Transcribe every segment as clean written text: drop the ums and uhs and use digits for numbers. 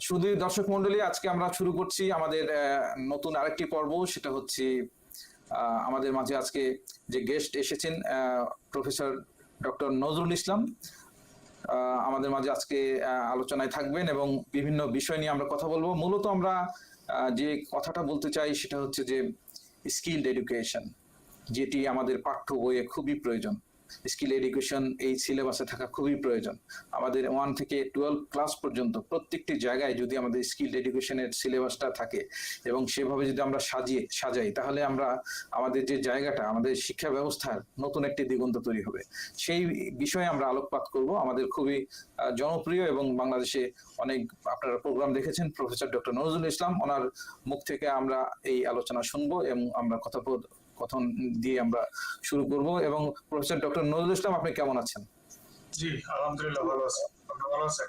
শুধু দর্শক মন্ডলী, আজকে আমরা শুরু করছি আমাদের নতুন আরেকটি পর্ব। সেটা হচ্ছে আমাদের মাঝে আজকে যে গেস্ট এসেছেন প্রফেসর ডক্টর নজরুল ইসলাম আমাদের মাঝে আজকে আলোচনায় থাকবেন এবং বিভিন্ন বিষয় নিয়ে আমরা কথা বলবো। মূলত আমরা যে কথাটা বলতে চাই সেটা হচ্ছে যে স্কিলড এডুকেশন, যেটি আমাদের পাঠ্য বইয়ে খুবই প্রয়োজন। স্কিল এডুকেশন এই সিলেবাসে থাকা খুবই প্রয়োজন। আমাদের 1 থেকে 12 ক্লাস পর্যন্ত প্রত্যেকটি জায়গায় যদি আমাদের স্কিল এডুকেশনের সিলেবাসটা থাকে এবং সেভাবে যদি আমরা সাজাই, তাহলে আমরা আমাদের যে জায়গাটা, আমাদের শিক্ষা ব্যবস্থার নতুন একটি দিগন্ত তৈরি হবে। সেই বিষয়ে আমরা আলোকপাত করব। আমাদের খুবই জনপ্রিয় এবং বাংলাদেশে অনেক আপনারা প্রোগ্রাম দেখেছেন প্রফেসর ডক্টর নজরুল ইসলাম, ওনার মুখ থেকে আমরা এই আলোচনা শুনবো এবং আমরা কথন দিয়ে আমরা শুরু করব। এবং প্রফেসর ডক্টর নজরুল ইসলাম, আপনি কেমন আছেন? জি আলহামদুলিল্লাহ ভালো আছি। আপনি ভালো আছেন?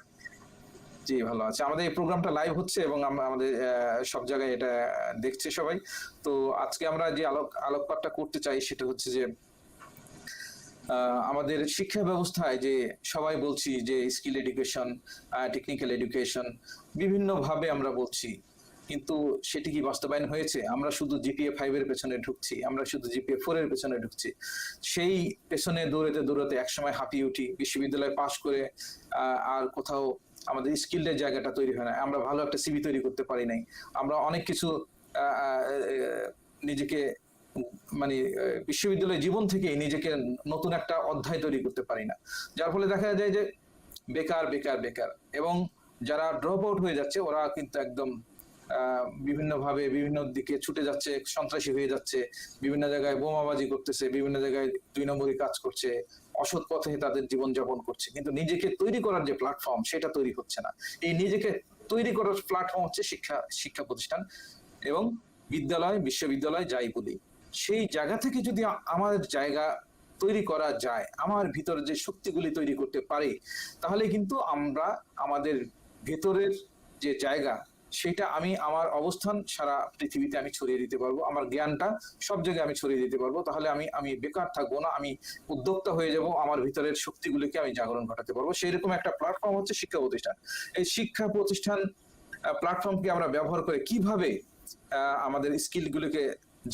জি ভালো আছে। আমাদের এই প্রোগ্রামটা লাইভ হচ্ছে এবং আমাদের সব জায়গায় এটা দেখছে সবাই। তো আজকে আমরা যে আলোকপাতটা করতে চাই সেটা হচ্ছে যে আমাদের শিক্ষা ব্যবস্থায় যে সবাই বলছি যে স্কিল এডুকেশন, টেকনিক্যাল এডুকেশন, বিভিন্ন ভাবে আমরা বলছি, কিন্তু সেটি কি বাস্তবায়ন হয়েছে? আমরা শুধু জিপিএ 5 এর পেছনে ঢুকছি, আমরা শুধু জিপিএ 4 এর পেছনে ঢুকছি। সেই পেছনে দৌড়াতে দৌড়াতে একসময় হাঁপিয়ে উঠি, বিশ্ববিদ্যালয়ে পাশ করে আর কোথাও আমাদের স্কিলের জায়গাটা তৈরি হয় না। আমরা ভালো একটা সিভি তৈরি করতে পারি নাই। আমরা অনেক কিছু নিজেকে মানে বিশ্ববিদ্যালয় জীবন থেকে নিজেকে নতুন একটা অধ্যায় তৈরি করতে পারি না, যার ফলে দেখা যায় যে বেকার বেকার বেকার। এবং যারা ড্রপ আউট হয়ে যাচ্ছে ওরা কিন্তু একদম বিভিন্নভাবে বিভিন্ন দিকে ছুটে যাচ্ছে, সন্ত্রাসী হয়ে যাচ্ছে, বিভিন্ন জায়গায় বোমাবাজি করতেছে, বিভিন্ন জায়গায় 2 নম্বরই কাজ করছে, অসৎ পথে তাদের জীবনযাপন করছে, কিন্তু নিজেকে তৈরি করার যে প্ল্যাটফর্ম সেটা তৈরি হচ্ছে না। এই নিজেকে তৈরি করার প্ল্যাটফর্ম হচ্ছে শিক্ষা প্রতিষ্ঠান এবং বিদ্যালয়, বিশ্ববিদ্যালয় যাই বলি। সেই জায়গা থেকে যদি আমার জায়গা তৈরি করা যায়, আমার ভিতরে যে শক্তিগুলি তৈরি করতে পারি, তাহলে কিন্তু আমরা আমাদের ভেতরের যে জায়গা সেটা আমি আমার অবস্থান সারা পৃথিবীতে আমি ছড়িয়ে দিতে পারবো, আমার জ্ঞানটা সব জায়গায় আমি ছড়িয়ে দিতে পারবো। তাহলে আমি বেকার থাকবো না, আমি উদ্যোক্তা হয়ে যাব, আমার ভিতরের শক্তিগুলিকে আমি জাগরণ ঘটাতে পারবো। সেই রকম একটা প্ল্যাটফর্ম হচ্ছে শিক্ষা প্রতিষ্ঠান। এই শিক্ষা প্রতিষ্ঠান প্ল্যাটফর্মকে আমরা ব্যবহার করে কিভাবে আমাদের স্কিলগুলিকে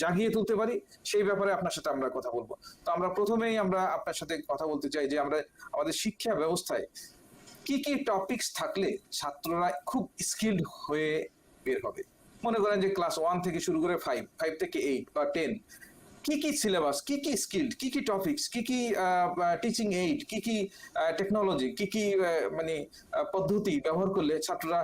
জাগিয়ে তুলতে পারি সেই ব্যাপারে আপনার সাথে আমরা কথা বলবো। তো আমরা প্রথমেই আপনার সাথে কথা বলতে চাই যে আমরা আমাদের শিক্ষা ব্যবস্থায় কি কি টপিকস থাকলে ছাত্ররা খুব স্কিলড হয়ে বের হবে। মনে করেন যে ক্লাস 1 থেকে শুরু করে 5 থেকে 8 বা 10, কি কি সিলেবাস, কি কি স্কিল, কি কি টপিকস, কি কি টিচিং এইড, কি কি টেকনোলজি, কি কি মানে পদ্ধতি ব্যবহার করলে ছাত্ররা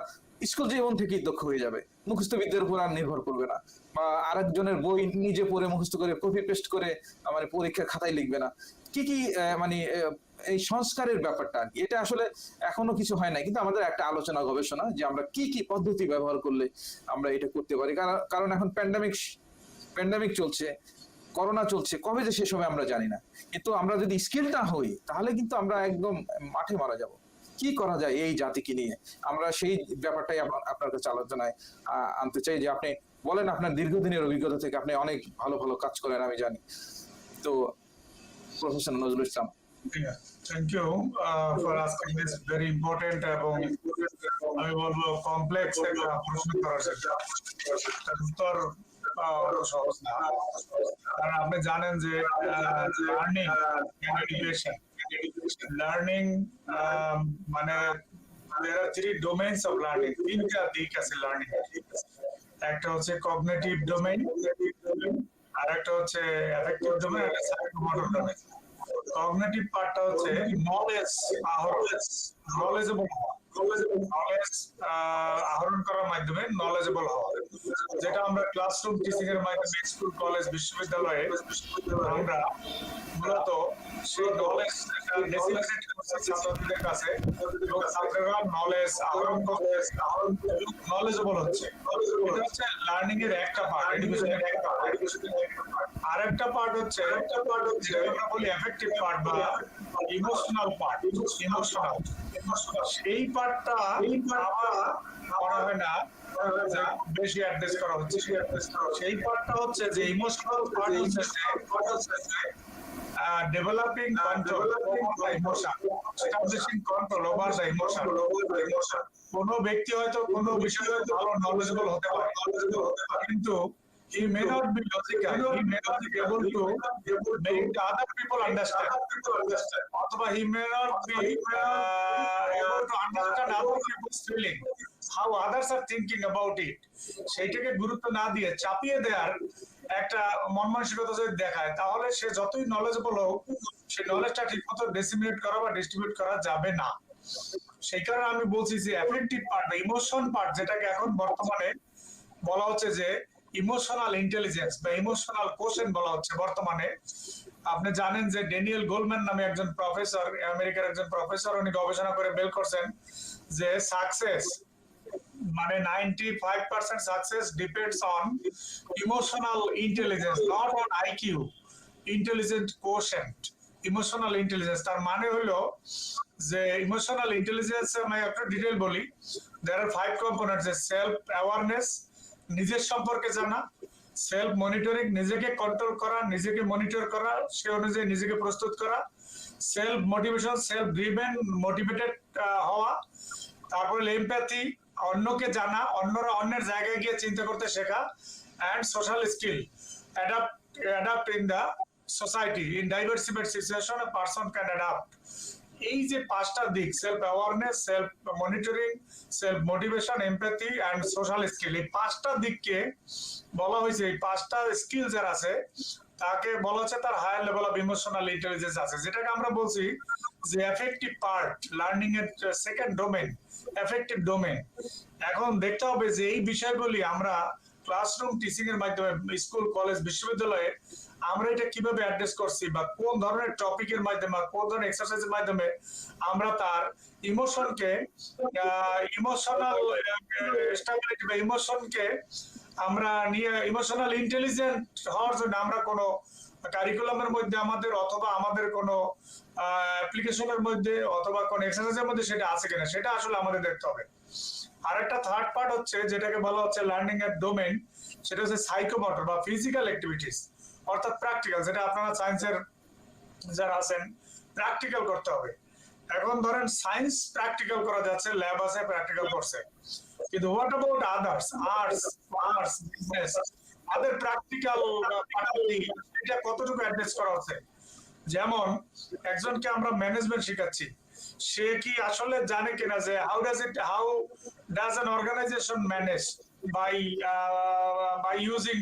স্কুল জীবন থেকেই দক্ষ হয়ে যাবে, মুখস্থ বিদ্যার উপর আর নির্ভর করবে না, বা আরেকজনের বই নিজে পড়ে মুখস্থ করে কপি পেস্ট করে মানে পরীক্ষা খাতায় লিখবে না। কি কি মানে এই সংস্কারের ব্যাপারটা আর কি, এটা আসলে এখনো কিছু হয় না, কিন্তু আমাদের একটা আলোচনা গবেষণা যে আমরা কি কি পদ্ধতি ব্যবহার করলে আমরা এটা করতে পারি। কারণ এখন প্যান্ডামিক চলছে, করোনা চলছে, কবে যে শেষ হবে আমরা জানি না। কিন্তু আমরা যদি স্কিল না হই তাহলে কিন্তু আমরা একদম মাঠে মারা যাব। কি করা যায় এই জাতিকে নিয়ে, আমরা সেই ব্যাপারটাই আপনার কাছে আলোচনায় আনতে চাই। যে আপনি বলেন, আপনার দীর্ঘদিনের অভিজ্ঞতা থেকে আপনি অনেক ভালো ভালো কাজ করেন আমি জানি। তো professor Nazrul Islam, thank you for asking this very important এবং আমি বলবো কমপ্লেক্স একটা প্রশ্ন করার জন্য। উত্তর সহজ না, কারণ আপনি জানেন যে লার্নিং এন্ড এডুকেশন, লার্নিং মানে there are 3 domains of learning. তিনটা দিক আছে লার্নিং। একটা হচ্ছে কগনিটিভ ডোমেইন, আর একটা হচ্ছে অ্যাফেক্টিভ ডোমেইন, আর একটা সাইকোমোটর ডোমেইন। কগনিটিভ পার্টটা হচ্ছে নলেজ আহরণ করার মাধ্যমে নলেজেবল হওয়া, যেটা আমরা ক্লাসরুম টিচিং এর মাধ্যমে স্কুল, কলেজ, বিশ্ববিদ্যালয়ে আমরা মূলত সেই নলেজ ছাত্রদের কাছে এবং ছাত্ররা নলেজ আহরণ করতে নলেজেবল হচ্ছে। এটা হচ্ছে লার্নিং এর একটা পার্ট, এডুকেশনের একটা পার্ট। আরেকটা পার্ট হচ্ছে আমরা বলি এফেক্টিভ পার্ট বা ইমোশনাল পার্ট। সেই পার্টটা করা হয় না, বেশি অ্যাড্রেস করা হচ্ছে। সেই পার্টটা হচ্ছে যে ইমোশনাল পার্ট হচ্ছে developing control over the emotion, establishing control over the emotion. কোনো ব্যক্তি হয়তো কোনো বিষয়ে ভালো knowledgeable হতে পারে, কিন্তু he may not be logical, he may not be able to make the other people understand, অথবা he may not be able to understand other people's feeling, how others are thinking about it. সেইটাকে গুরুত্ব না দিয়ে চাপিয়ে দেওয়ার একটা মন মানসিকতা যদি দেখায়, তাহলে সে যতই নলেজেবল হোক, সেই নলেজটা ঠিক মতো ডিসিমিনেট করা বা ডিস্ট্রিবিউট করা যাবে না। সেই কারণে আমি বলছি যে এফেক্টিভ পার্ট বা ইমোশন পার্ট, যেটাকে এখন বর্তমানে বলা হচ্ছে যে ইমোশনাল ইন্টেলিজেন্স বা ইমোশনাল কোশেন্ট বলা হচ্ছে বর্তমানে। আপনি জানেন যে ড্যানিয়েল গোলম্যান নামে একজন প্রফেসর, আমেরিকার একজন প্রফেসর, উনি গবেষণা করে বের করছেন যে সাকসেস মানে 95% success depends on emotional intelligence, not on IQ, intelligent quotient, emotional intelligence. তার মানে হলো যে ইমোশনাল ইন্টেলিজেন্স আমি একটু ডিটেইল বলি। দেয়ার আর 5 কম্পোনেন্টস, সেলফ অ্যাওয়ারনেস, নিজের সম্পর্কে জানা, সেলফ মনিটরিং, নিজেকে কন্ট্রোল করা, নিজেকে মনিটর করা, সে অনুযায়ী নিজেকে প্রস্তুত করা, self motivation, self driven, motivated হওয়া, তারপরে এমপ্যাথি, অন্যকে জানা, অন্যরা অন্যের জায়গায় গিয়ে চিন্তা করতে শেখা, and social skill, adapt in the society, in diversified situation a person can adapt. এই যে 5টা দিক, self awareness, self monitoring, self motivation, empathy and social skill, এই 5টা দিককে বলা হয়েছে, এই 5টা স্কিল যার আছে তাকে বলা হচ্ছে তার higher level of emotional intelligence আছে, যেটাকে আমরা বলছি যে এফেক্টিভ পার্ট, লার্নিং এর সেকেন্ড ডোমেন, এফেক্টিভ ডোমেন। এখন দেখতে হবে যে এই বিষয়গুলি আমরা ক্লাসরুম টিচিং এর মাধ্যমে, স্কুল, কলেজ, বিশ্ববিদ্যালয়ে আমরা এটা কিভাবে অ্যাড্রেস করছি, বা কোন ধরনের টপিকের মাধ্যমে, কোন ধরনের এক্সারসাইজের মাধ্যমে আমরা তার ইমোশনকে, ইমোশনাল স্টেবিলিটি বা ইমোশনকে আমরা নিয়ে ইমোশনাল ইন্টেলিজেন্ট হওয়ার জন্য আমরা কোনো কারিকুলামের মধ্যে আমাদের, অথবা আমাদের কোনো অ্যাপ্লিকেশনের মধ্যে, অথবা কোনো এক্সারসাইজের মধ্যে সেটা আছে কিনা, সেটা আসলে আমাদের দেখতে হবে। আর একটা থার্ড পার্ট হচ্ছে যেটাকে বলা হচ্ছে লার্নিং এর ডোমেন, সেটা হচ্ছে সাইকোমোটর বা ফিজিক্যাল অ্যাক্টিভিটিস, অর্থাৎ প্র্যাকটিক্যাল, যেটা আপনারা সায়েন্সের যারা আছেন প্র্যাকটিক্যাল করতে হবে। এখন ধরেন সায়েন্স প্র্যাকটিক্যাল করা যাচ্ছে, ল্যাব আছে প্র্যাকটিক্যাল করছে, কিন্তু what about others, arts, business, তাদের প্র্যাকটিক্যাল এটা কতটুকু অ্যাড্রেস করা হচ্ছে? যেমন একজনকে আমরা ম্যানেজমেন্ট শেখাচ্ছি, সে কি আসলে জানে কিনা যে how does an organisation manage by using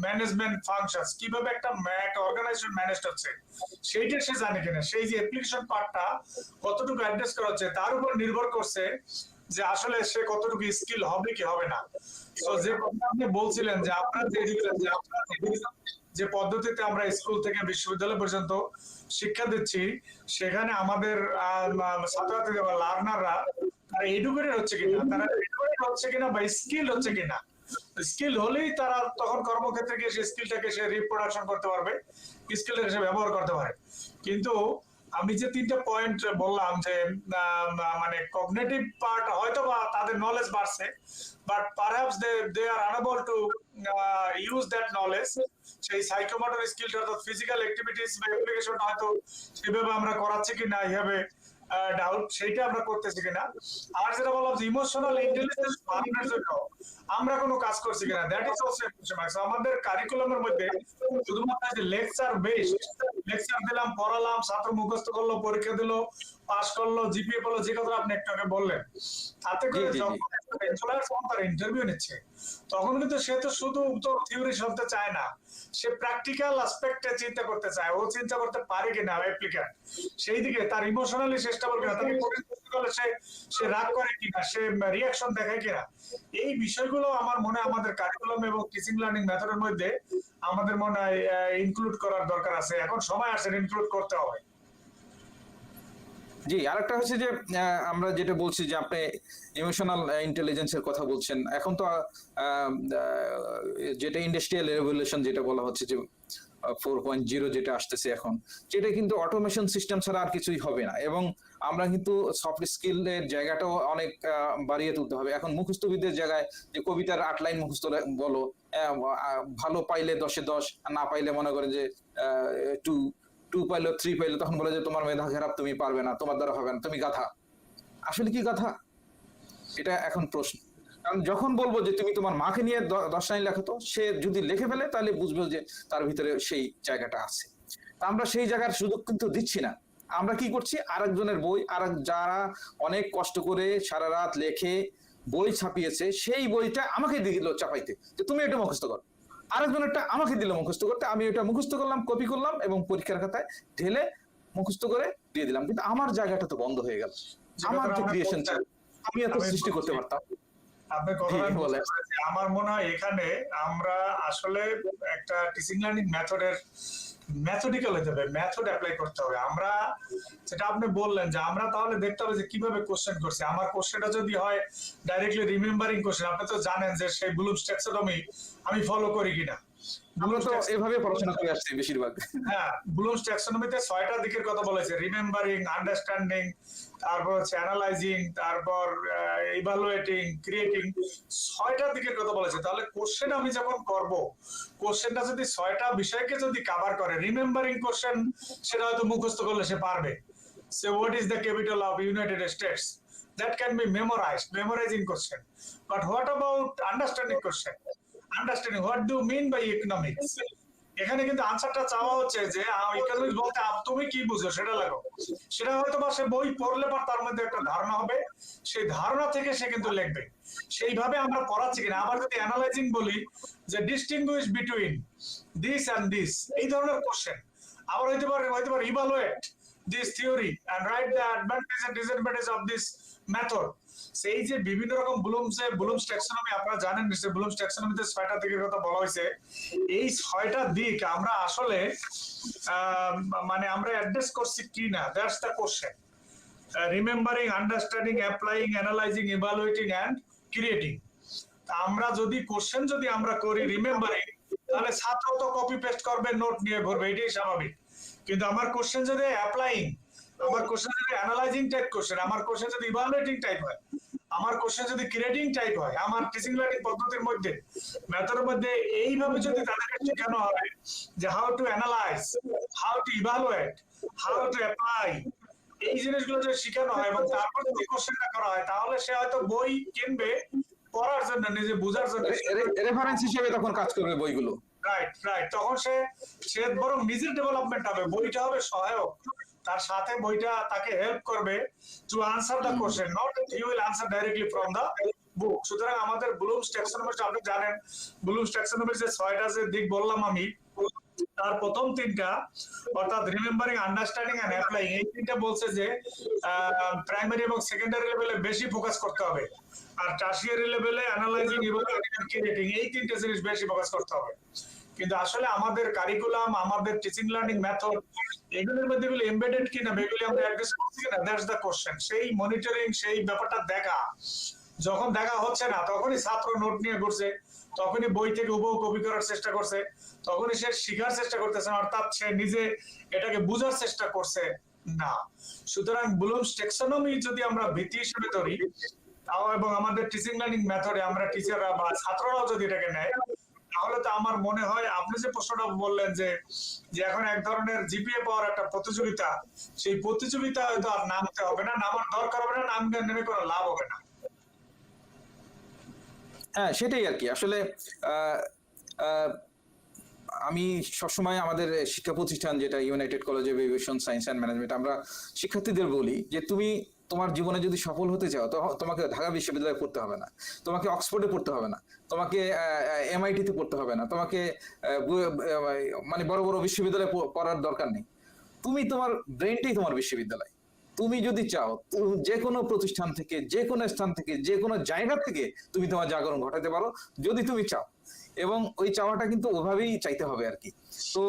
management functions, কিভাবে একটা অর্গানাইজেশন ম্যানেজ হচ্ছে সেইটা সে জানে কিনা, সেই যে অ্যাপ্লিকেশন পার্টটা কতটুকু অ্যাড্রেস করা হচ্ছে তার উপর নির্ভর করছে যে আসলে সে কতটুকু স্কিল হবে কি হবে না। তো যে কথা আপনি বলছিলেন যে আপনার যে পদ্ধতিতে আমরা স্কুল থেকে বিশ্ববিদ্যালয় পর্যন্ত শিক্ষা দিচ্ছি, সেখানে আমাদের ছাত্রছাত্রী বা লার্নাররা তারা এডুকেটেড হচ্ছে কিনা, তারা এডুকেটেড হচ্ছে কিনা বা স্কিল হচ্ছে কিনা। স্কিল হলেই তারা তখন কর্মক্ষেত্রে গিয়ে সেই স্কিলটাকে সে রিপ্রোডাকশন করতে পারবে, স্কিলটাকে সে ব্যবহার করতে পারে। কিন্তু আমি যে 3টা পয়েন্ট বললাম যে মানে কগনিটিভ পার্ট হয়তো বা তাদের নলেজ বাড়ছে, but perhaps they are unable to use that knowledge, সেই সাইকোমোটর স্কিলটা অর্থাৎ ফিজিক্যাল অ্যাক্টিভিটিস বা অ্যাপ্লিকেশন হয়তো সেভাবে আমরা করাচ্ছি কিনা, এইভাবে ডাউট, সেইটা আমরা করতেছি কিনা। আর যেটা বললাম যে ইমোশনাল ইন্টেলিজেন্স বাড়ানোর জন্য আমরা কোনো কাজ করছি কিনা, that is also a question mark. আমাদের কারিকুলামের মধ্যে শুধুমাত্র যে লেকচার বেসড, লেকচার দিলাম, পড়ালাম, ছাত্র মুখস্থ করলো, পরীক্ষা দিল, পাস করলো, জিপিএ পেলো, যে কথা আপনি একটু আগে বললেন, তাতে করে যখন তার ইন্টারভিউ নিচ্ছে তখন কিন্তু সে তো শুধু তো থিওরি শুনতে চায় না, সে প্র্যাকটিক্যাল অ্যাসপেক্টে চিন্তা করতে চায়, ও চিন্তা করতে পারে কিনা অ্যাপ্লিক্যান্ট, সেই দিকে তার ইমোশনালি চেষ্টা করবে কিনা, তাকে করলে সে রাগ করে কিনা, সে রিয়াকশন দেখায় কিনা। এই বিষয়গুলো আমার মনে হয় আমাদের কারিকুলাম এবং টিচিং লার্নিং মেথডের মধ্যে আমাদের মনে হয় ইনক্লুড করার দরকার আছে, এখন সময় আসছে ইনক্লুড করতে হবে। জি, আরেকটা হচ্ছে যে আমরা যেটা বলছি যে আপনি ইমোশনাল ইন্টেলিজেন্সের কথা বলছেন, এখন তো যেটা ইন্ডাস্ট্রিয়াল রেভলিউশন যেটা বলা হচ্ছে যে 4.0 যেটা আসতেছে এখন, যেটা কিন্তু অটোমেশন সিস্টেম ছাড়া আর কিছুই হবে না, এবং আমরা কিন্তু সফট স্কিলের জায়গাটাও অনেক বাড়িয়ে তুলতে হবে। এখন মুখস্থবিদের জায়গায় যে কবিতার 8 লাইন মুখস্থ বলো, ভালো পাইলে 10-এ 10, না পাইলে মনে করেন যে 2, 2 পাইলো 3 পাইলো তখন বলে যে তোমার মেধা খারাপ, তুমি পারবে না, তোমার দ্বারা হবে না, তুমি গাধা। আসলে কি গাধা? এটা এখন প্রশ্ন। কারণ যখন বলবো যে তুমি তোমার মাকে নিয়ে 10 লাইন লেখো, তো সে যদি লিখে ফেলে তাহলে বুঝবো যে তার ভিতরে সেই জায়গাটা আছে। তা আমরা সেই জায়গার সুযোগ কিন্তু দিচ্ছি না। আমরা কি করছি, আরেকজনের বই, যারা অনেক কষ্ট করে সারা রাত লেখে বই ছাপিয়েছে, সেই বইটা আমাকে দিল চাপাইতে যে তুমি এটা মুখস্থ করো। আরেকজনেরটা আমাকে দিল মুখস্থ করতে, আমি এটা মুখস্থ করলাম, কপি করলাম এবং পরীক্ষার খাতায় ঢেলে মুখস্থ করে দিয়ে দিলাম। কিন্তু আমার জায়গাটা তো বন্ধ হয়ে গেল। আমার যে ক্রিয়েশন ছিল, আমি এত সৃষ্টি করতে পারতাম। আপনি আমার মনে হয় এখানে আমরা আসলে একটা টিচিং লার্নিং মেথডের মেথডিক্যাল হতে হবে, মেথড অ্যাপ্লাই করতে হবে। আমরা যেটা আপনি বললেন যে আমরা তাহলে দেখতে হবে যে কিভাবে কোশ্চেন করছে। আমার কোশ্চেনটা যদি হয় ডাইরেক্টলি রিমেম্বারিং কোশ্চেন, আপনি তো জানেন যে সেই ব্লুমস ট্যাক্সোনমি আমি ফলো করি কিনা। আমরা তো এভাবে পড়াশোনা করে আসছি বেশিরভাগ। হ্যাঁ, ব্লুমস ট্যাক্সোনমিতে 6টা দিকের কথা বলেছে, রিমেম্বারিং, আন্ডারস্ট্যান্ডিং, তারপর হচ্ছে অ্যানালাইজিং, তারপর ইভালুয়েটিং, ক্রিয়েটিং, 6টা দিকের কথা বলেছে। তাহলে কোশ্চেন আমি যখন করব, কোশ্চেনটা যদি 6টা বিষয়কে যদি কভার করে, রিমেম্বারিং কোশ্চেন সেটা হয়তো মুখস্থ করলে সে পারবে। Say what is the capital of United states, that can be memorized, memorizing question. But what about understanding question? Understanding what do you mean by economics? এখানে কিন্তু আনসারটা চাওয়া হচ্ছে যে ইকোনমিক্স বলতে তুমি কি বুঝো সেটা লাগো। সেটা হয়তো বা সে বই পড়লে পর তার মধ্যে একটা ধারণা হবে, সেই ধারণা থেকে সে কিন্তু লিখবে। সেইভাবে আমরা পড়াচ্ছি কিনা। আবার যদি অ্যানালাইজিং বলি যে distinguish between this and this, এই ধরনের কোশ্চেন। আবার হইতে পারে evaluate this theory and write the advantage and disadvantage of this method. সেই যে বিভিন্ন রকম ব্লুমস ট্যাক্সোনমি, আপনারা জানেন নিশ্চয়ই ব্লুমস ট্যাক্সোনমিতে 6টা দিকের কথা বলা হয়েছে। এই 6টা দিক আমরা আসলে মানে আমরা অ্যাড্রেস করছি কি না, that's the question. Remembering, understanding, applying, analysing, evaluating and creating. আমরা যদি কোশ্চেন যদি আমরা করি রিমেম্বারিং, তাহলে ছাত্র তো কপি পেস্ট করবে, নোট নিয়ে ঘুরবে, এটাই স্বাভাবিক। কিন্তু আমার কোশ্চেন যদি অ্যাপ্লাইং, আমার কোশ্চেন যদি অ্যানালাইজিং টাইপ কোশ্চেন, আমার কোশ্চেন যদি ইভালুয়েটিং টাইপ হয়, আমার কোশ্চেন যদি ক্রিয়েটিং টাইপ হয়, আমার টিচিং লার্নিং পদ্ধতির মধ্যে মেথডের মধ্যে এইভাবে যদি তাদেরকে শেখানো হবে যে how to analyse, how to evaluate, how to apply, এই জিনিসগুলো যদি শেখানো হয় এবং তারপর যদি কোশ্চেনটা করা হয়, তাহলে সে হয়তো বই কিনবে পড়ার জন্য, নিজে বোঝার জন্য, রেফারেন্স হিসেবে তখন কাজ করবে বইগুলো। Right right. তখন সে বরং নিজের ডেভেলপমেন্ট হবে, বইটা হবে সহায়ক, তার সাথে বইটা তাকে হেল্প করবে to answer the question, not he will answer directly from the book. সুতরাং আমাদের ব্লুমস ট্যাক্সোনমি, আপনি জানেন ব্লুমস ট্যাক্সোনমির যে 6টা যে দিক বললাম আমি, তার প্রথম 3টা অর্থাৎ রিমেম্বারিং, আন্ডারস্ট্যান্ডিং এন্ড অ্যাপ্লাইং, এই 3টা বলছে যে প্রাইমারি এবং সেকেন্ডারি লেভেলে বেশি ফোকাস করতে হবে, আর টারশিয়ারি লেভেলে অ্যানালাইজিং, ইভালুয়েটিং এন্ড ক্রিয়েটিং, এই 3টে জিনিস বেশি ফোকাস করতে হবে। কিন্তু আসলে আমাদের কারিকুলাম, আমাদের টিচিং লার্নিং মেথড, এগুলোর মধ্যে এগুলো এমবেডেড কিনা, এগুলি আমরা অ্যাড্রেস করছি কিনা, দ্যাটস দ্য কোশ্চেন। সেই মনিটরিং, সেই ব্যাপারটা দেখা, যখন দেখা হচ্ছে না তখনই ছাত্র নোট নিয়ে ঘুরছে, তখনই বই থেকে হুবহু কপি করার চেষ্টা করছে, তখনই সে শিখার চেষ্টা করতেছে, অর্থাৎ সে নিজে এটাকে বোঝার চেষ্টা করছে না। সুতরাং ব্লুমস ট্যাক্সোনমি যদি আমরা ভিত্তি হিসেবে ধরি, তাও এবং আমাদের টিচিং লার্নিং মেথডে আমরা টিচাররা বা ছাত্ররাও যদি এটাকে নেয়, তাহলে তো আমার মনে হয় আপনি যে প্রশ্নটা বললেন যে এখন এক ধরনের জিপিএ পাওয়ার একটা প্রতিযোগিতা, সেই প্রতিযোগিতা হয়তো আর নামতে হবে না, নামার দরকার হবে না, নেমে কোনো লাভ হবে না। হ্যাঁ, সেটাই আর কি। আসলে আমি সবসময় আমাদের শিক্ষা প্রতিষ্ঠান যেটা United college of aviation science and management, আমরা শিক্ষার্থীদের বলি যে তুমি তোমার জীবনে যদি সফল হতে চাও, তো তোমাকে ঢাকা বিশ্ববিদ্যালয়ে পড়তে হবে না, তোমাকে অক্সফোর্ডে পড়তে হবে না, তোমাকে এমআইটিতে পড়তে হবে না, তোমাকে মানে বড় বড় বিশ্ববিদ্যালয়ে পড়ার দরকার নেই। তুমি তোমার ব্রেনটাই তোমার বিশ্ববিদ্যালয়। তুমি যদি চাও, যে কোনো প্রতিষ্ঠান থেকে, যে কোনো স্থান থেকে, যে কোনো জায়গা থেকে তুমি তোমার জাগরণ ঘটাতে পারো যদি তুমি চাও, এবং ওই চাওয়াটা কিন্তু ওভাবেই চাইতে হবে আর কি। তো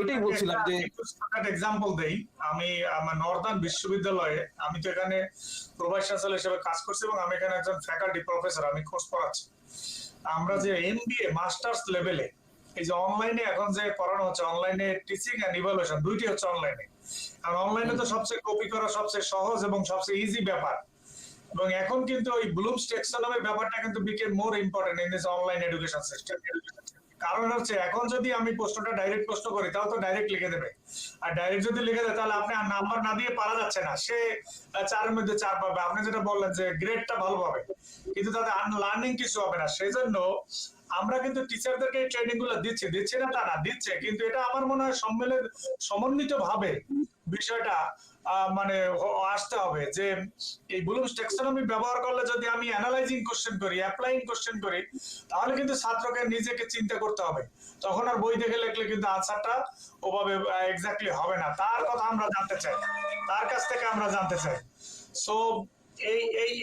এটাই বলছিলাম যে এক্সাম্পল দেই, আমি আমার নর্দার্ন বিশ্ববিদ্যালয়ে, আমি তো এখানে প্রভাইস চ্যান্সেলর হিসেবে কাজ করছি এবং আমি এখানে একজন ফ্যাকাল্টি প্রফেসর, আমি কোর্স পড়াচ্ছি। আমরা যে এমবিএ মাস্টার্স লেভেলে এই যে অনলাইনে এখন যে পড়ানো হচ্ছে, অনলাইনে টিচিং এন্ড ইভালুয়েশন দুইটি হচ্ছে অনলাইনে। আর অনলাইনে তো সবচেয়ে কপি করা সবচেয়ে সহজ এবং সবচেয়ে ইজি ব্যাপার, এবং এখন কিন্তু ওই ব্লুমস ট্যাক্সোনমি ব্যাপারটা কিন্তু became more important in this online education system. কারণ হচ্ছে এখন যদি আমি প্রশ্নটা ডাইরেক্ট প্রশ্ন করি তাও তো ডাইরেক্ট লিখে দেবে, আর ডাইরেক্ট যদি লিখে দেয় তাহলে আপনি আর নাম্বার না দিয়ে পারা যাচ্ছে না, সে 4-এর মধ্যে 4 পাবে। আপনি যেটা বললেন যে গ্রেডটা ভালো পাবে, কিন্তু তাতে লার্নিং কিছু হবে না। সেই জন্য আমরা কিন্তু টিচারদেরকে এই ট্রেনিং গুলো দিচ্ছি না তা না, দিচ্ছে, কিন্তু এটা আমার মনে হয় সমন্বিত ভাবে বিষয়টা মানে আসতে হবে যে এই ব্লুমস ট্যাক্সোনমি ব্যবহার করলে যদি আমি অ্যানালাইজিং কোশ্চেন করি, অ্যাপ্লাইং কোশ্চেন করি, তাহলে কিন্তু ছাত্রকে নিজেকে চিন্তা করতে হবে। তখন আর বই দেখে লিখলে কিন্তু আনসারটা ওভাবে এক্স্যাক্টলি হবে না। তার কথা আমরা জানতে চাই, তার কাছ থেকে আমরা জানতে চাই। সো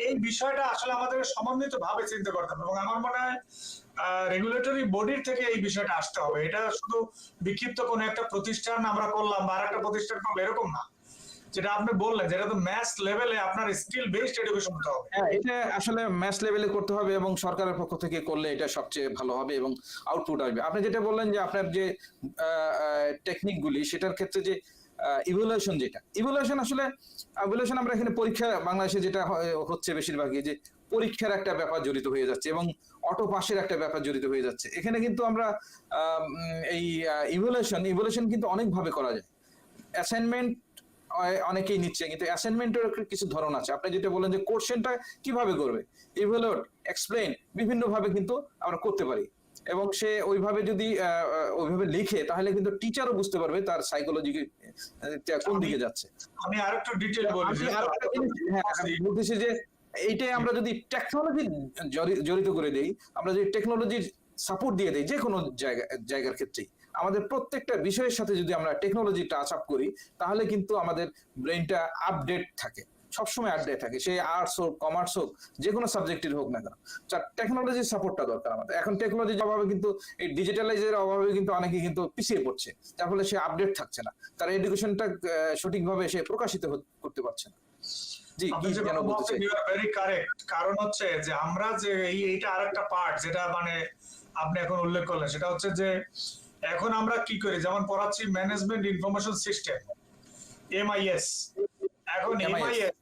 এই বিষয়টা আসলে আমাদের সমন্বিত ভাবে চিন্তা করতে হবে, এবং আমার মনে হয় রেগুলেটরি বডির থেকে এই বিষয়টা আসতে হবে। এটা শুধু বিক্ষিপ্ত কোন একটা প্রতিষ্ঠান আমরা করলাম বা আরেকটা প্রতিষ্ঠান করলো এরকম না, যেটা আপনি বললেন, যেটা তো ম্যাথ লেভেলে আপনার স্কিল বেসড এডুকেশন হতে হবে। হ্যাঁ, এটা আসলে ম্যাথ লেভেলে করতে হবে এবং সরকারের পক্ষ থেকে করলে এটা সবচেয়ে ভালো হবে এবং আউটপুট আসবে। আপনি যেটা বললেন যে আপনার যে টেকনিক গুলি, সেটার ক্ষেত্রে যে ইভ্যালুয়েশন, যেটা ইভ্যালুয়েশন আসলে ইভ্যালুয়েশন আমরা এখানে পরীক্ষা, বাংলাদেশে যেটা হচ্ছে বেশিরভাগই যে পরীক্ষার একটা ব্যাপার জড়িত হয়ে যাচ্ছে এবং অটো পাসের একটা ব্যাপার জড়িত হয়ে যাচ্ছে। এখানে কিন্তু আমরা এই ইভ্যালুয়েশন কিন্তু অনেকভাবে করা যায়। অ্যাসাইনমেন্ট অনেকেই নিচ্ছে, কিন্তু অ্যাসাইনমেন্টের কিছু ধরন আছে। আপনি যেটা বলেন যে কোশ্চেনটা কিভাবে করবে, ইভ্যালুয়েট, এক্সপ্লেইন, বিভিন্ন ভাবে কিন্তু আমরা করতে পারি। এবং সে ওইভাবে যদি ওইভাবে লিখে, তাহলে কিন্তু টিচারও বুঝতে পারবে তার সাইকোলজি কোন দিকে যাচ্ছে। আমি আরেকটু ডিটেইল বলি, আমি বলতেছি যে এইটাই আমরা যদি টেকনোলজি জড়িত করে দেই, আমরা যদি টেকনোলজির সাপোর্ট দিয়ে দেই যে কোনো জায়গার ক্ষেত্রেই, আমাদের প্রত্যেকটা বিষয়ের সাথে যদি আমরা টেকনোলজি টাচ আপ করি, তাহলে কিন্তু আমাদের ব্রেনটা আপডেট থাকে, সবসময় আপডেট থাকে। সে আর্টস হোক, কমার্স হোক, যে কোনো সাবজেক্টের হোক না কেন, টেকনোলজির সাপোর্টটা দরকার আমাদের। এখন টেকনোলজির অভাবে কিন্তু, এই ডিজিটালাইজের অভাবে কিন্তু অনেকে কিন্তু পিছিয়ে পড়ছে, যার ফলে সে আপডেট থাকছে না, তার এডুকেশনটা সঠিকভাবে সে প্রকাশিত করতে পারছে না। জি, কি যেন বলতে চাই। You are very correct. কারণ হচ্ছে যে আমরা যে এইটা আরেকটা পার্ট যেটা মানে আপনি এখন উল্লেখ করলেন, সেটা হচ্ছে যে এখন আমরা কি করি, যেমন পড়াচ্ছি ম্যানেজমেন্ট ইনফরমেশন সিস্টেম, MIS। এখন MIS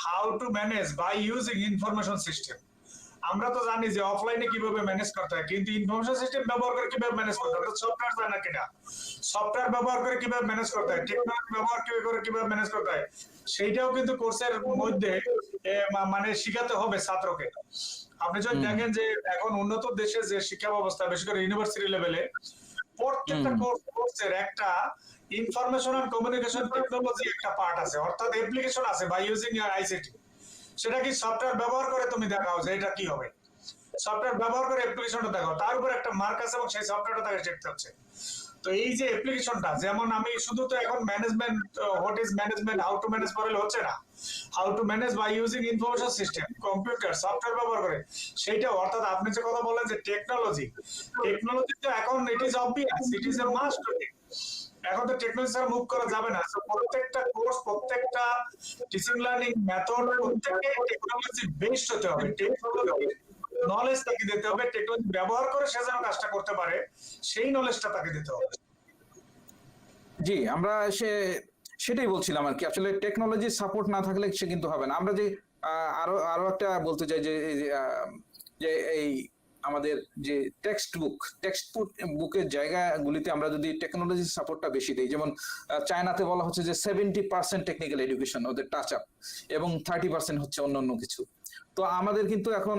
how to manage by using information system. আমরা তো জানি যে অফলাইনে কিভাবে ম্যানেজ করতে হয়, কিন্তু ইনফরমেশন সিস্টেম ব্যবহার করে কিভাবে ম্যানেজ করতে হয়, সফটওয়্যার জানা কিনা, সফটওয়্যার ব্যবহার করে কিভাবে ম্যানেজ করতে হয়, টেকনোলজি ব্যবহার করে কিভাবে ম্যানেজ করতে হয়, সেইটাও কিন্তু কোর্সের মধ্যে মানে শিখাতে হবে ছাত্রকে। আপনি যদি দেখেন যে এখন উন্নত দেশে যে শিক্ষা ব্যবস্থা, বিশেষ করে ইউনিভার্সিটি লেভেলে, প্রত্যেকটা কোর্সের একটা ইনফরমেশন এন্ড কমিউনিকেশন টেকনোলজি একটা পার্ট আছে, অর্থাৎ অ্যাপ্লিকেশন আছে বাই ইউজিং ICT। সেটা কি সফটওয়্যার ব্যবহার করে তুমি দেখাও যে এটা কি হবে, সফটওয়্যার ব্যবহার করে অ্যাপ্লিকেশনটা দেখাও, তার উপর একটা মার্ক আছে এবং সেই সফটওয়্যারটা তাকে শিখতে হচ্ছে। তো এই যে অ্যাপ্লিকেশনটা, যেমন আমি শুধু তো এখন management, what is management, how to manage করলে হচ্ছে না, how to manage by using information system, computer, software ব্যবহার করে সেইটা। অর্থাৎ আপনি যে কথা বলেন যে টেকনোলজি তো এখন it is obvious, it is a must. এখন তো টেকনোলজি ছাড়া মুভ করা যাবে না। প্রত্যেকটা কোর্স, প্রত্যেকটা টিচিং লার্নিং মেথড, প্রত্যেকটা টেকনোলজি বেসড হতে হবে। টেকনোলজি নলেজ তাকে দিতে হবে, টেকনোলজি ব্যবহার করে সে যেন কাজটা করতে পারে সেই নলেজটা তাকে দিতে হবে। জি, আমরা সেটাই বলছিলাম আর কি। আসলে টেকনোলজির সাপোর্ট না থাকলে সে কিন্তু হবে না। আমরা যে আরো একটা বলতে চাই যে এই আমাদের যে টেক্সট বুকের জায়গাগুলিতে আমরা যদি টেকনোলজির সাপোর্টটা বেশি দিই, যেমন চায়নাতে বলা হচ্ছে যে 70% টেকনিক্যাল এডুকেশন ওদের টাচ আপ এবং 30% হচ্ছে অন্যান্য কিছু। তো আমাদের কিন্তু এখন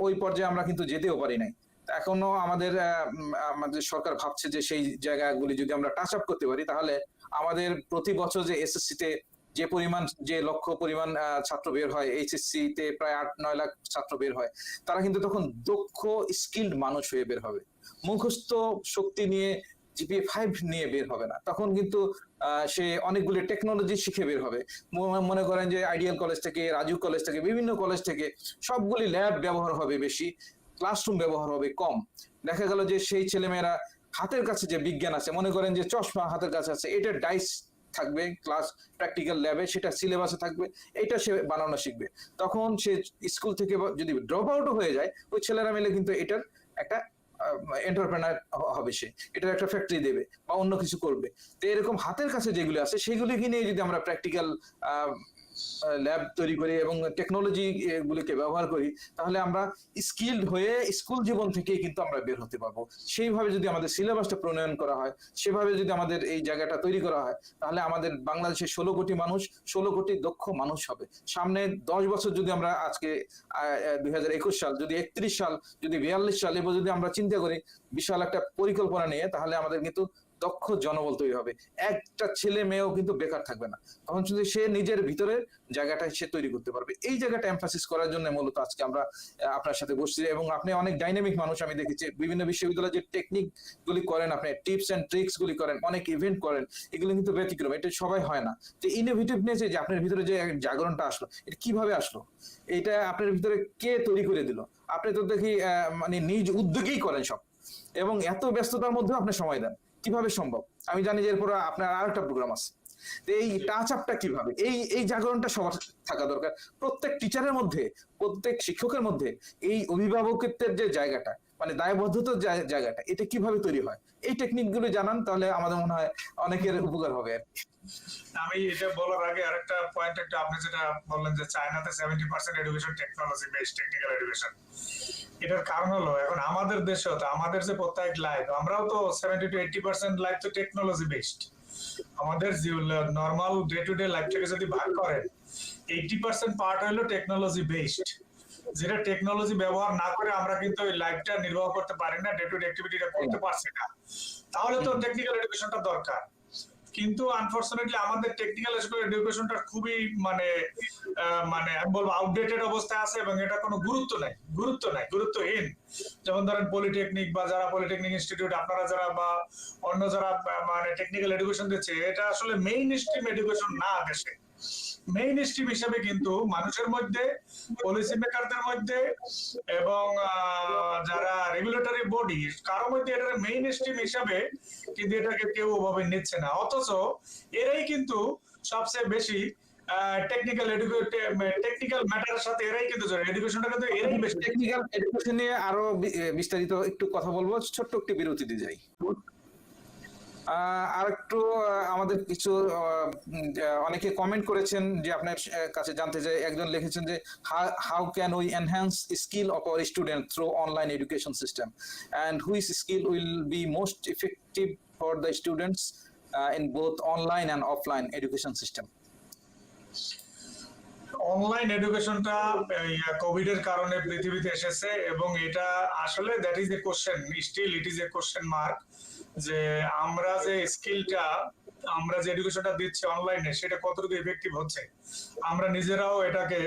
ওই পর্যায়ে আমরা কিন্তু যেতেও পারি নাই। এখনো আমাদের সরকার ভাবছে যে সেই জায়গাগুলি যদি আমরা টাচ আপ করতে পারি, তাহলে আমাদের প্রতি বছর যে SSC তে যে লক্ষ পরিমাণ ছাত্র বের হয়, HSC তে প্রায় 8-9 লাখ ছাত্র বের হয়, তারা কিন্তু তখন দক্ষ স্কিলড মানুষ হয়ে বের হবে। মুখস্থ শক্তি নিয়ে GPA 5 নিয়ে বের হবে না, তখন কিন্তু সে অনেকগুলি টেকনোলজি শিখে বের হবে। মনে করেন যে আইডিয়াল কলেজ থেকে, রাজু কলেজ থেকে, বিভিন্ন কলেজ থেকে সবগুলি ল্যাব ব্যবহার হবে বেশি, ক্লাসরুম ব্যবহার হবে কম। দেখা গেল যে সেই ছেলেমেয়েরা হাতের কাছে যে বিজ্ঞান আছে, মনে করেন যে চশমা হাতের কাছে আছে, এটা ডাইস থাকবে ক্লাস প্র্যাকটিক্যাল ল্যাবে, সেটা সিলেবাসে থাকবে, এটা সে বানানো শিখবে। তখন সে স্কুল থেকে যদি ড্রপ আউটও হয়ে যায়, ওই ছেলেরা মিলে কিন্তু এটার একটা এন্টারপ্রেনার হবে, সে এটার একটা ফ্যাক্টরি দেবে বা অন্য কিছু করবে। তো এরকম হাতের কাছে যেগুলি আছে সেগুলিকে নিয়ে যদি আমরা প্র্যাকটিক্যাল ল্যাব তৈরি করি এবং টেকনোলজি গুলিকে ব্যবহার করি, তাহলে আমরা স্কিলড হয়ে স্কুল জীবন থেকেই কিন্তু আমরা বের হতে পারবো। সেইভাবে যদি আমাদের সিলেবাসটা প্রণয়ন করা হয়, সেভাবে যদি আমাদের এই জায়গাটা তৈরি করা হয়, তাহলে আমাদের বাংলাদেশে 16 কোটি মানুষ, 16 কোটি দক্ষ মানুষ হবে। সামনে 10 বছর যদি আমরা আজকে 2021 সাল, যদি 31 সাল, যদি 42 সাল, এবার যদি আমরা চিন্তা করি বিশাল একটা পরিকল্পনা নিয়ে, তাহলে আমাদের কিন্তু দক্ষ জনবল তৈরি হবে। একটা ছেলে মেয়েও কিন্তু বেকার থাকবে না, তখন যদি সে নিজের ভিতরে জায়গাটা সে তৈরি করতে পারবে। এই জায়গাটা এমফাসিস করার জন্য মূলত আজকে আমরা আপনার সাথে বসছি। এবং আপনি অনেক ডাইনামিক মানুষ, আমি দেখেছি বিভিন্ন বিশ্ববিদ্যালয়ে যে টেকনিক গুলি করেন, আপনি টিপস এন্ড ট্রিক্স গুলি করেন, অনেক ইভেন্ট করেন, এগুলো কিন্তু ব্যতিক্রম, এটা সবাই হয় না। তো ইনোভেটিভনেস, যে আপনার ভিতরে যে জাগরণটা আসলো, এটা কিভাবে আসলো? এটা আপনার ভিতরে কে তৈরি করে দিল? আপনি তো দেখি মানে নিজ উদ্যোগেই করেন সব, এবং এত ব্যস্ততার মধ্যেও আপনি সময় দেন, কিভাবে সম্ভব? আমি জানি যে এরপর আপনার আরেকটা প্রোগ্রাম আছে। তো এই টাচ আপটা কিভাবে, এই জাগরণটা সবার থাকা দরকার, প্রত্যেক টিচারের মধ্যে, প্রত্যেক শিক্ষকের মধ্যে। এই অভিভাবকত্বের যে জায়গাটা, মানে দায়বদ্ধতার জায়গাটা, এটা কিভাবে তৈরি হয়, এই টেকনিক গুলো জানান, তাহলে আমাদের মনে হয় অনেকের উপকার হবে আর কি। আমি এটা বলার আগে আরেকটা পয়েন্ট, একটা আপনি যেটা বললেন যে চায়নাতে 70% education technology based, technical education. এটার কারণ হলো এখন আমাদের দেশেও তো আমাদের যে প্রত্যেক লাইফ, আমরাও তো 70 to 80% লাইফ তো টেকনোলজি বেসড। আমাদের নর্মাল ডে টু ডে লাইফটাকে যদি ভাগ করেন, 80% পার্ট হলো টেকনোলজি বেসড, যেটা টেকনোলজি ব্যবহার না করে আমরা কিন্তু ওই লাইফটা নির্বাহ করতে পারি না, ডে টু ডে অ্যাক্টিভিটিটা করতে পারছি না। তাহলে তো টেকনিক্যাল এডুকেশনটা দরকার। কিন্তু আনফরচুনেটলি আমাদের টেকনিক্যাল এডুকেশনটা খুবই মানে আমি বলবো আউটডেটেড অবস্থায় আছে, এবং এটা কোনো গুরুত্বহীন। যেমন ধরেন পলিটেকনিক বা যারা পলিটেকনিক ইনস্টিটিউট, আপনারা যারা বা অন্য যারা মানে টেকনিক্যাল এডুকেশন দিচ্ছে, এটা আসলে মেইন স্ট্রিম এডুকেশন না দেশে। মেইন স্ট্রিম হিসেবে কিন্তু মানুষের মধ্যে, পলিসি মেকারদের মধ্যে, এবং যারা রেগুলেটরি বডি, কারো মধ্যে এটার মেইন স্ট্রিম হিসাবে কিন্তু এটাকে কেউ ওভাবে নিচ্ছে না। অথচ এরাই কিন্তু সবচেয়ে বেশি টেকনিক্যাল ম্যাটারের সাথে এরাই কিন্তু এডুকেশনটা কিন্তু এরাই বেশি। টেকনিক্যাল এডুকেশন নিয়ে আরো বিস্তারিত একটু কথা বলবো, ছোট্ট একটি বিরতিতে যাই। আর একটু আমাদের কিছু অনেকে কমেন্ট করেছেন যে আপনার কাছে জানতে চাই। একজন লিখেছেন যে how can we enhance skill of our student through online education system, and which skill will be most effective for the students in both online and offline education system? Online এডুকেশনটা কোভিড এর কারণে পৃথিবীতে এসেছে, এবং এটা আসলে that is a question, still it is a question mark, যে আমরা যে স্কিলটা, আমরা যে এডুকেশনটা দিচ্ছি অনলাইনে, সেটা কতটুকু ইফেক্টিভ হচ্ছে। আমরা নিজেরাও এটাকে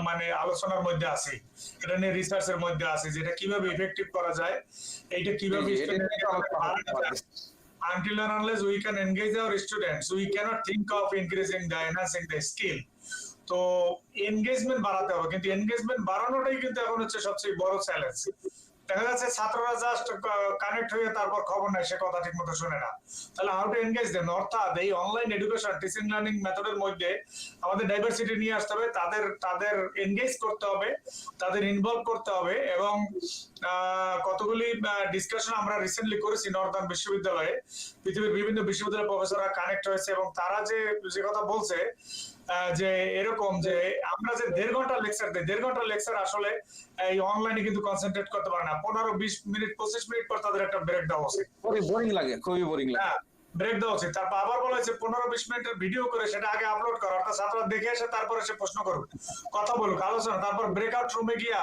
মানে আলোচনার মধ্যে আছি, এটা নিয়ে রিসার্চের মধ্যে আছি, যেটা কিভাবে ইফেক্টিভ করা যায়, এইটা কিভাবে until and unless we can engage our students, we cannot think of increasing the enhancing the skill. তো এনগেজমেন্ট বাড়াতে হবে, কিন্তু এনগেজমেন্ট বাড়ানোটাই কিন্তু এখন হচ্ছে সবচেয়ে বড় চ্যালেঞ্জ। দেখা যাচ্ছে ছাত্ররা জাস্ট কানেক্ট হয়ে তারপর খবর নাই, সে কথা ঠিক মতো শুনে না। তাহলে হাউ টু এনগেজ দেম, অর্থাৎ এই অনলাইন এডুকেশন টিচিং লার্নিং মেথডের মধ্যে আমাদের ডাইভার্সিটি নিয়ে আসতে হবে, তাদের এনগেজ করতে হবে, তাদের ইনভলভ করতে হবে। এবং কতগুলি ডিসকাশন আমরা রিসেন্টলি করেছি নর্দার্ন বিশ্ববিদ্যালয়ে, পৃথিবীর বিভিন্ন বিশ্ববিদ্যালয়ের প্রফেসররা কানেক্ট হয়েছে, এবং তারা যে কথা বলছে যে এরকম যে আমরা যে 1.5 ঘন্টা লেকচার দিই, 1.5 ঘন্টা লেকচার আসলে এই অনলাইনে কিন্তু কনসেন্ট্রেট করতে পারে না। 15-20 মিনিট 25 মিনিট পর তাদের একটা ব্রেক দেওয়া উচিত। খুবই বোরিং লাগে, খুবই বোরিং লাগে। ব্রেক দেওয়া উচিত। তারপর আবার বলা হয়েছে 15-20 মিনিটের ভিডিও করে সেটা আগে আপলোড করা, অর্থাৎ ছাত্ররা দেখে এসে তারপরে সে প্রশ্ন করুক, কথা বলুক, আলোচনা, তারপর ব্রেকআউট রুমে গিয়া,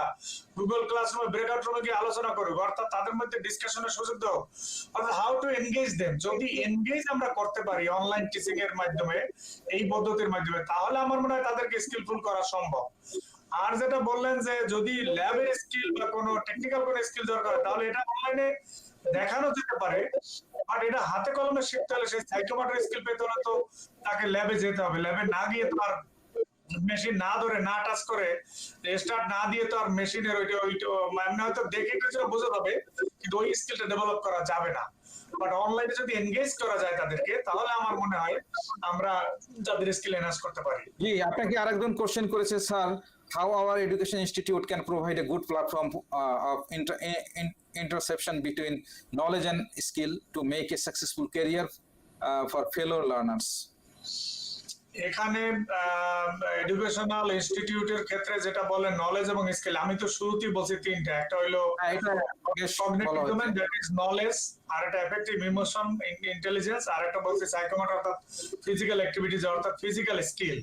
গুগল ক্লাসরুমে ব্রেকআউট রুমে গিয়ে আলোচনা করুক, অর্থাৎ তাদের মধ্যে ডিসকাশনের সুযোগ দাও। অর্থাৎ হাউ টু এনগেজ দেম, যদি এনগেজ আমরা করতে পারি অনলাইন টিচিং এর মাধ্যমে, এই পদ্ধতির মাধ্যমে, তাহলে আমার মনে হয় তাদেরকে স্কিলফুল করা সম্ভব। আর যেটা বললেন যে যদি ল্যাবের স্কিল বা কোনো টেকনিক্যাল কোনো স্কিল দরকার, তাহলে এটা অনলাইনে দেখানো যেতে পারে, বাট এটা হাতে কলমে শিখতে হলে, সেই সাইকোমোটর স্কিল পেতে হলে তো তাকে ল্যাবে যেতে হবে। ল্যাবে না গিয়ে তো আর মেশিন না ধরে, না টাচ করে, স্টার্ট না দিয়ে তো আর মেশিনের ওইটা এমনি হয়তো দেখে কিছু বোঝা যাবে, কিন্তু ওই স্কিলটা ডেভেলপ করা যাবে না। বাট অনলাইনে যদি এনগেজ করা যায় তাদেরকে, তাহলে আমার মনে হয় আমরা তাদের স্কিল এনহান্স করতে পারি। জি, আপনাকে আরেকজন কোশ্চেন করেছে, sir, how our education institute can provide a good platform of interception between knowledge and skill to make a successful career for fellow learners? এখানে এডুকেশনাল ইনস্টিটিউটের ক্ষেত্রে যেটা বলে নলেজ এবং স্কিল, আমি তো শুরুতেই বলছি তিনটা, একটা হলো এটা বেশ কগনিটিভ বলা ডোমেইন, হয়েছে। দ্যাট ইজ নলেজ, আর একটা এফেক্টিভ ইমোশন ইন্টেলিজেন্স, আর একটা বলছি সাইকোমোটর অর্থাৎ ফিজিক্যাল অ্যাক্টিভিটিজ অর্থাৎ ফিজিক্যাল স্কিল।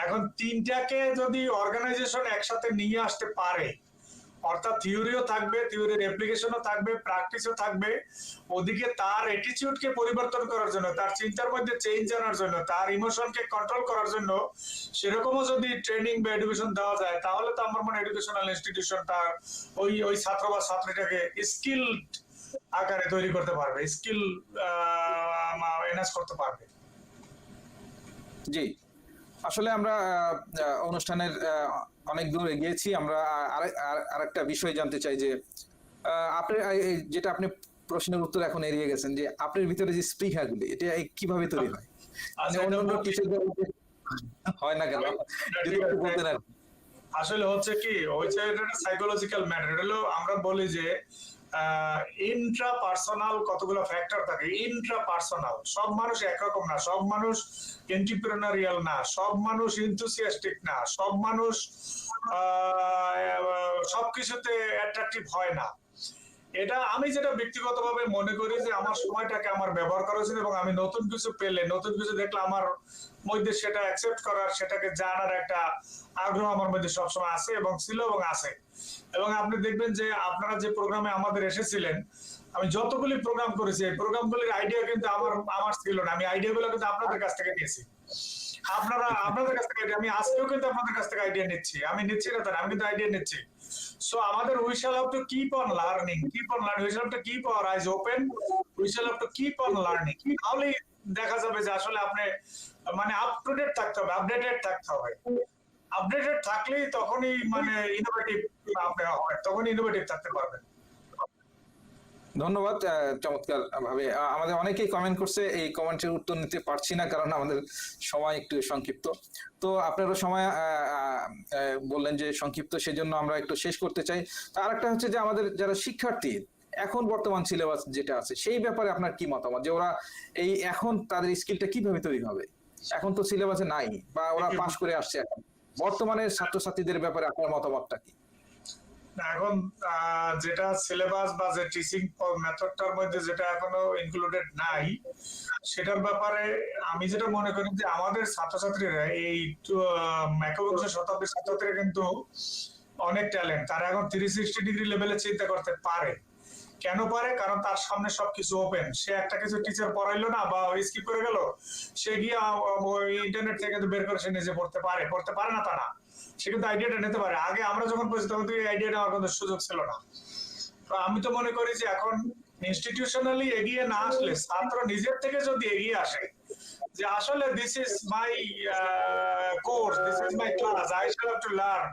এখন তিনটাকে যদি অর্গানাইজেশন একসাথে নিয়ে আসতে পারে, অর্থাৎ থিওরিও থাকবে, থিওরির অ্যাপ্লিকেশনও থাকবে, প্র্যাকটিসও থাকবে, ওদিকে তার অ্যাটিটিউডকে পরিবর্তন করার জন্য, তার চিন্তার মধ্যে চেঞ্জ আনার জন্য, তার ইমোশনকে কন্ট্রোল করার জন্য সেরকমও যদি ট্রেনিং বা এডুকেশন দেওয়া যায়, তাহলে তো আমার মনে হয় এডুকেশনাল ইনস্টিটিউশন তার ওই ছাত্র বা ছাত্রীটাকে স্কিল আকারে তৈরি করতে পারবে, স্কিল এনহান্স করতে পারবে। জি, আসলে আমরা অনুষ্ঠানের অনেক দূর এগিয়েছি। আমরা আরেকটা বিষয় জানতে চাই যে আপনি যেটা আপনি প্রশ্নের উত্তর এখন এড়িয়ে গেছেন, যে আপনার ভিতরে যে স্পৃহাগুলি এটা কিভাবে তৈরি হয়, মানে অন্যান্য টিচারদের হয় না কেন, যদি একটু বলতেন আর কি। আসলে হচ্ছে কি, ওই যে এটা সাইকোলজিক্যাল ম্যাটার। এটা হলো আমরা বলি যে ইন্ট্রা পার্সোনাল কতগুলো ফ্যাক্টর থাকে। ইন্ট্রা পার্সোনাল, সব মানুষ একরকম না, সব মানুষ এন্টারপ্রেনারিয়াল না, সব মানুষ এনথুসিয়াস্টিক না, সব মানুষ সবকিছুতে অ্যাট্রাকটিভ হয় না। এটা আমি যেটা ব্যক্তিগতভাবে মনে করি যে আমার সময়টাকে আমার ব্যবহার করা উচিত, এবং আমি নতুন কিছু পেলে, নতুন কিছু দেখলে আমার মধ্যে সেটা অ্যাকসেপ্ট করার, সেটাকে জানার একটা আগ্রহ আমার মধ্যে সবসময় আছে এবং ছিল এবং আছে। এবং আপনি দেখবেন যে আপনারা যে প্রোগ্রামে আমাদের এসেছিলেন, আমি যতগুলি প্রোগ্রাম করেছি, এই প্রোগ্রামগুলির আইডিয়া কিন্তু আমার ছিল না, আমি আইডিয়াগুলো কিন্তু আপনাদের কাছ থেকে নিয়েছি। আপনাদের কাছ থেকে আমি আজকেও কিন্তু আপনাদের কাছ থেকে আইডিয়া নিচ্ছি, আমি নিচ্ছি না তাই, আমি কিন্তু আইডিয়া নিচ্ছি। So আমাদের we shall have to keep on learning, we shall have to keep our eyes open, we shall have to keep on learning. তাহলে দেখা যাবে যে আসলে আপনি মানে আপ টু ডেট থাকতে হবে, আপডেটেড থাকতে হবে। আপডেটেড থাকলেই তখনই মানে ইনোভেটিভ আপনি হয়, তখন ইনোভেটিভ থাকতে পারবেন। ধন্যবাদ। চমৎকার ভাবে আমাদের অনেকেই কমেন্ট করছে, এই কমেন্টের উত্তর নিতে পারছি না কারণ আমাদের সময় একটু সংক্ষিপ্ত। তো আপনারা সময় বললেন যে সংক্ষিপ্ত, সেজন্য আমরা একটু শেষ করতে চাই। আর একটা হচ্ছে যে আমাদের যারা শিক্ষার্থী এখন বর্তমান সিলেবাস যেটা আছে সেই ব্যাপারে আপনার কি মতামত, যে ওরা এই এখন তাদের স্কিলটা কিভাবে তৈরি হবে? এখন তো সিলেবাসে নাই বা ওরা পাশ করে আসছে, এখন বর্তমানের ছাত্রছাত্রীদের ব্যাপারে আপনার মতামতটা কি? এখন যেটা সিলেবাস বা যে টিচিং মেথডটার মধ্যে যেটা এখনো ইনক্লুডেড নাই, সেটার ব্যাপারে আমি যেটা মনে করি যে আমাদের ছাত্রছাত্রীরা এই একবিংশ শতাব্দীর ছাত্রছাত্রীরা কিন্তু অনেক ট্যালেন্ট, তারা এখন 360 ডিগ্রি লেভেলে চিন্তা করতে পারে। কেন পারে? কারণ তার সামনে সবকিছু ওপেন। সে একটা কিছু টিচার পড়াইলো না বা স্কিপ করে গেল, সে গিয়ে ইন্টারনেট থেকে বের করে সে নিজে পড়তে পারে না তা না, সে কিন্তু আইডিয়াটা নিতে পারে। আগে আমরা যখন পড়ছি তখন এই আইডিয়া নেওয়ার কোনো সুযোগ ছিল না। তো আমি তো মনে করি যে এখন ইনস্টিটিউশনালি এগিয়ে না আসলে ছাত্র নিজের থেকে যদি এগিয়ে আসে যে আসলে this is my course, this is my class, I shall have to learn,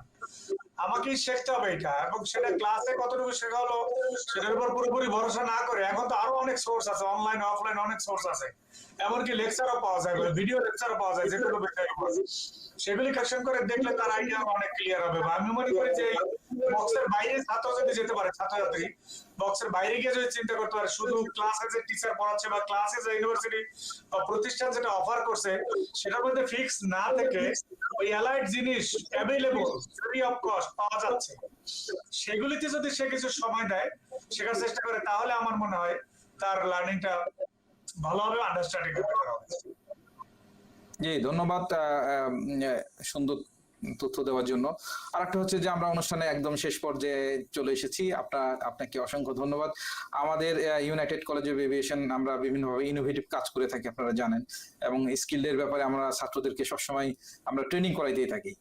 আমাকেই শিখতে হবে এটা, এবং সেটা ক্লাসে কতটুকু শেখা হলো সেটার উপর পুরোপুরি ভরসা না করে, এখন তো আরো অনেক সোর্স আছে, অনলাইন অফলাইন অনেক সোর্স আছে, এমনকি লেকচারও পাওয়া যায়, ভিডিও লেকচারও পাওয়া যায়, যেগুলো বিষয়ের উপর সেগুলি কালেকশন করে দেখলে তার আইডিয়া অনেক ক্লিয়ার হবে। বা আমি মনে করি যে বক্সের বাইরে ছাত্র যদি যেতে পারে, ছাত্রছাত্রী বক্সের বাইরে গিয়ে যদি চিন্তা করতে পারে, শুধু ক্লাসে যে টিচার পড়াচ্ছে বা ক্লাসে যে ইউনিভার্সিটি বা প্রতিষ্ঠান যেটা অফার করছে সেটার মধ্যে ফিক্স না থেকে ওই অ্যালাইড জিনিস অ্যাভেলেবল ফ্রি অফ কস্ট পাওয়া যাচ্ছে, সেগুলিতে যদি সে কিছু সময় দেয়, শেখার চেষ্টা করে, তাহলে আমার মনে হয় তার লার্নিংটা ভালো হবে, আন্ডারস্ট্যান্ডিং হবে। জি, ধন্যবাদ সুন্দর তথ্য দেওয়ার জন্য। আরেকটা হচ্ছে যে আমরা অনুষ্ঠানে একদম শেষ পর্যায়ে চলে এসেছি, আপনাকে অসংখ্য ধন্যবাদ। আমাদের ইউনাইটেড কলেজ অফ এভিয়েশন আমরা বিভিন্নভাবে ইনোভেটিভ কাজ করে থাকি, আপনারা জানেন, এবং স্কিলের ব্যাপারে আমরা ছাত্রদেরকে সবসময় আমরা ট্রেনিং করাইতেই থাকি।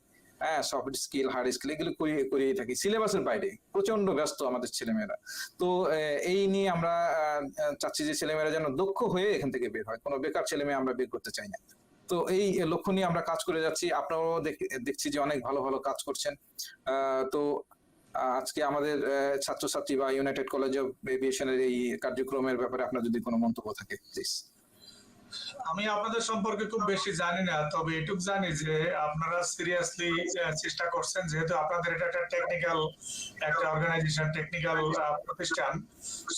হ্যাঁ, সফট স্কিল, হার্ড স্কিল এগুলো করিয়ে থাকি। সিলেবাসের বাইরে প্রচন্ড ব্যস্ত আমাদের ছেলেমেয়েরা। তো এই নিয়ে আমরা চাচ্ছি যে ছেলেমেয়েরা যেন দক্ষ হয়ে এখান থেকে বের হয়, কোনো বেকার ছেলেমেয়ে আমরা বের করতে চাই না। তো এই লক্ষ্য নিয়ে আমরা কাজ করে যাচ্ছি, আপনারাও দেখছি যে অনেক ভালো ভালো কাজ করছেন। তো আজকে আমাদের ছাত্রছাত্রী বা ইউনাইটেড কলেজ অফ এভিয়েশনের এই কার্যক্রমের ব্যাপারে আপনার যদি কোনো মন্তব্য থাকে প্লিজ। আমি আপনাদের সম্পর্কে খুব বেশি জানি না, তবে এটুকু জানি যে আপনারা সিরিয়াসলি চেষ্টা করছেন, যেহেতু আপনাদের এটা একটা টেকনিক্যাল একটা অর্গানাইজেশন, টেকনিক্যাল প্রতিষ্ঠান।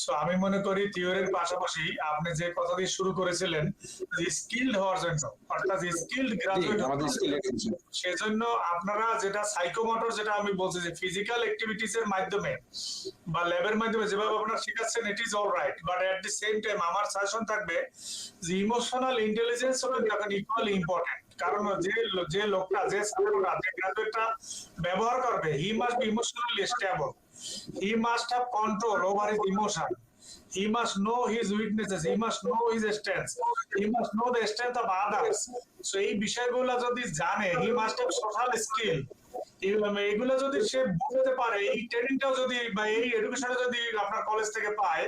সো আমি মনে করি থিওরির পাশাপাশি আপনি যে কথা দিয়ে শুরু করেছিলেন যে স্কিলড হওয়ার জন্য, অর্থাৎ স্কিলড জি গ্রাজুয়েট, আমাদের স্কিল এডুকেশন। সেজন্য আপনারা যেটা সাইকোমোটর, যেটা আমি বলছি যে ফিজিক্যাল অ্যাক্টিভিটিস এর মাধ্যমে বা ল্যাবের মাধ্যমে যেভাবে আপনারা শেখাচ্ছেন, it is all right, but at the same time আমার সাজেশন থাকবে যে ইমোশনাল ইন্টেলিজেন্স হলো এখন ইকুয়ালি ইম্পর্টেন্ট। কারণ যে লোকটা, যে ছাত্রটা, যে গ্রাজুয়েটটা ব্যবহার করবে, he must be emotionally stable, he must have control over his emotion, he must know his weaknesses, he must know his strengths, he must know the strength of others. So এই বিষয়গুলো যদি জানে, he must have social skill, এগুলো যদি সে বুঝতে পারে, এই ট্রেনিংটাও যদি বা এই এডুকেশনটা যদি আপনার কলেজ থেকে পায়,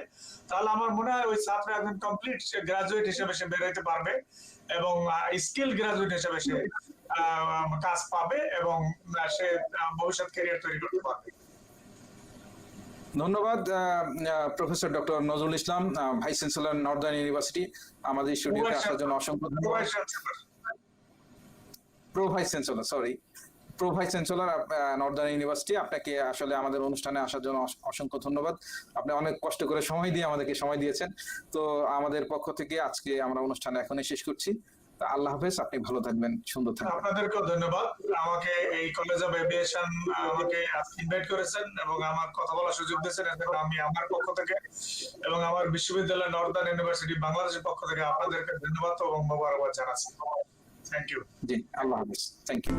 তাহলে আমার মনে হয় ওই ছাত্র একজন কমপ্লিট গ্রাজুয়েট হিসেবে সে বের হইতে পারবে এবং স্কিল গ্রাজুয়েট হিসেবে সে কাজ পাবে এবং সে ভবিষ্যৎ ক্যারিয়ার তৈরি করতে পারবে। ধন্যবাদ professor doctor Nazrul Islam, vice chancellor Northern university, আমাদের স্টুডিওতে আসার জন্য অসংখ্য ধন্যবাদ। Pro vice chancellor Northern university, আপনাকে আসলে আমাদের অনুষ্ঠানে আসার জন্য অসংখ্য ধন্যবাদ। আপনি অনেক কষ্ট করে সময় দিয়ে আমাদেরকে সময় দিয়েছেন। তো আমাদের পক্ষ থেকে আজকে আমরা অনুষ্ঠান এখনই শেষ করছি। আল্লাহ হাফেজ, আপনি ভালো থাকবেন, সুন্দর থাকবেন। আপনাদেরকেও ধন্যবাদ, আমাকে এই কলেজ অফ এভিয়েশন আমাকে ইনভাইট করেছেন এবং আমার কথা বলার সুযোগ দিয়েছেন। এজন্য আমি আমার পক্ষ থেকে এবং আমার বিশ্ববিদ্যালয় নর্দার্ন ইউনিভার্সিটি বাংলাদেশের পক্ষ থেকে আপনাদেরকে ধন্যবাদ এবং মোবারকবাদ জানাচ্ছি। Thank you. জি, আল্লাহ হাফেজ, থ্যাংক ইউ।